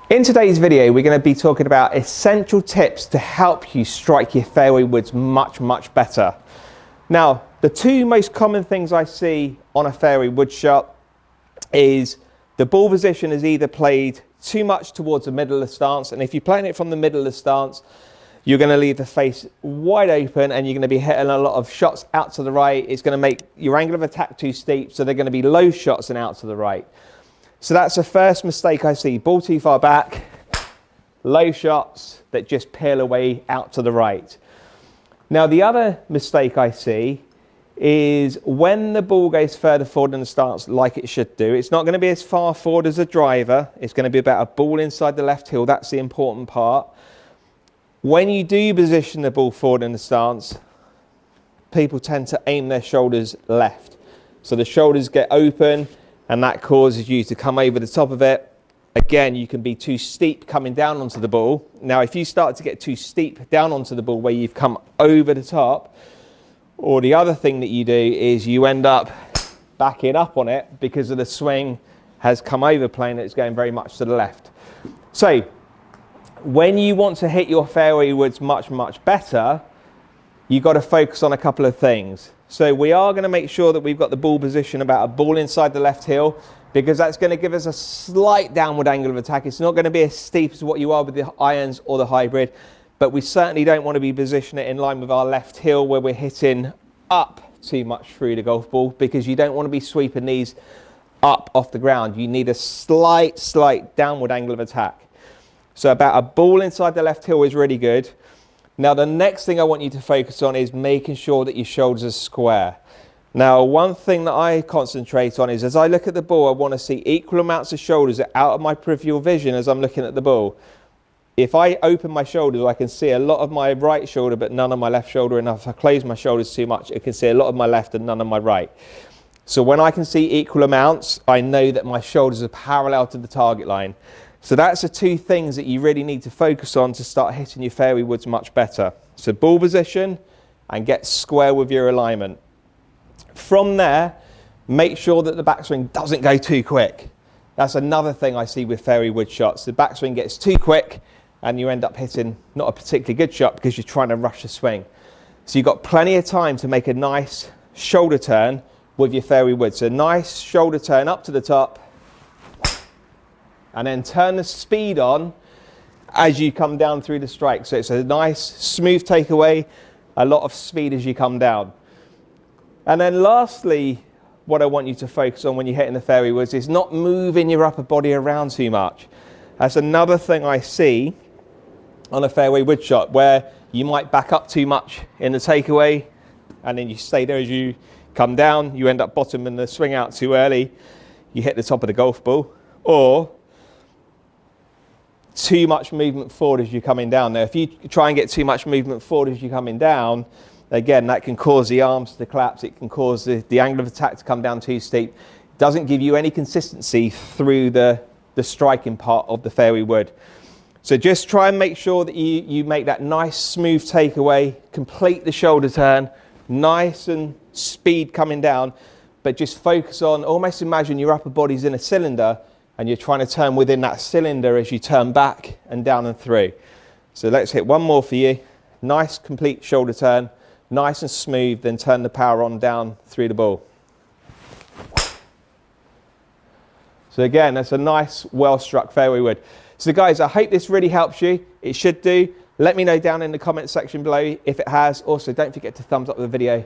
In today's video, we're going to be talking about essential tips to help you strike your fairway woods much better. Now, the two most common things I see on a fairway wood shot is the ball position is either played too much towards the middle of the stance, and if you're playing it from the middle of the stance, you're going to leave the face wide open and you're going to be hitting a lot of shots out to the right. It's going to make your angle of attack too steep, so they're going to be low shots and out to the right. So that's the first mistake I see. Ball too far back, low shots that just peel away out to the right. Now the other mistake I see is when the ball goes further forward in the stance like it should do, it's not going to be as far forward as a driver. It's going to be about a ball inside the left heel. That's the important part. When you do position the ball forward in the stance, people tend to aim their shoulders left. So the shoulders get open, and that causes you to come over the top of it. Again, you can be too steep coming down onto the ball. Now, if you start to get too steep down onto the ball where you've come over the top, or the other thing that you do is you end up backing up on it because of the swing has come over plane, it's going very much to the left. So, when you want to hit your fairway woods much better, you've got to focus on a couple of things. So we are going to make sure that we've got the ball position about a ball inside the left heel, because that's going to give us a slight downward angle of attack. It's not going to be as steep as what you are with the irons or the hybrid, but we certainly don't want to be positioning it in line with our left heel where we're hitting up too much through the golf ball, because you don't want to be sweeping these up off the ground. You need a slight downward angle of attack. So about a ball inside the left heel is really good. Now the next thing I want you to focus on is making sure that your shoulders are square. Now one thing that I concentrate on is as I look at the ball, I want to see equal amounts of shoulders out of my peripheral vision as I'm looking at the ball. If I open my shoulders, I can see a lot of my right shoulder but none of my left shoulder, and if I close my shoulders too much, I can see a lot of my left and none of my right. So when I can see equal amounts, I know that my shoulders are parallel to the target line. So that's the two things that you really need to focus on to start hitting your fairway woods much better. So ball position and get square with your alignment. From there, make sure that the backswing doesn't go too quick. That's another thing I see with fairway wood shots. The backswing gets too quick and you end up hitting not a particularly good shot because you're trying to rush the swing. So you've got plenty of time to make a nice shoulder turn with your fairway wood. So nice shoulder turn up to the top, and then turn the speed on as you come down through the strike. So it's a nice smooth takeaway, a lot of speed as you come down. And then lastly, what I want you to focus on when you're hitting the fairway woods is not moving your upper body around too much. That's another thing I see on a fairway wood shot, where you might back up too much in the takeaway and then you stay there as you come down, you end up bottoming the swing out too early, you hit the top of the golf ball, or too much movement forward as you're coming down. Now, if you try and get too much movement forward as you're coming down, again, that can cause the arms to collapse. It can cause the angle of attack to come down too steep. It doesn't give you any consistency through the striking part of the fairway wood. So just try and make sure that you make that nice smooth takeaway, complete the shoulder turn, nice and speed coming down, but just focus on, almost imagine your upper body's in a cylinder and you're trying to turn within that cylinder as you turn back and down and through. So let's hit one more for you. Nice complete shoulder turn, nice and smooth, then turn the power on down through the ball. So again, that's a nice, well-struck fairway wood. So guys, I hope this really helps you. It should do. Let me know down in the comment section below if it has. Also, don't forget to thumbs up the video.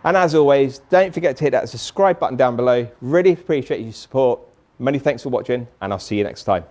And as always, don't forget to hit that subscribe button down below. Really appreciate your support. Many thanks for watching, and I'll see you next time.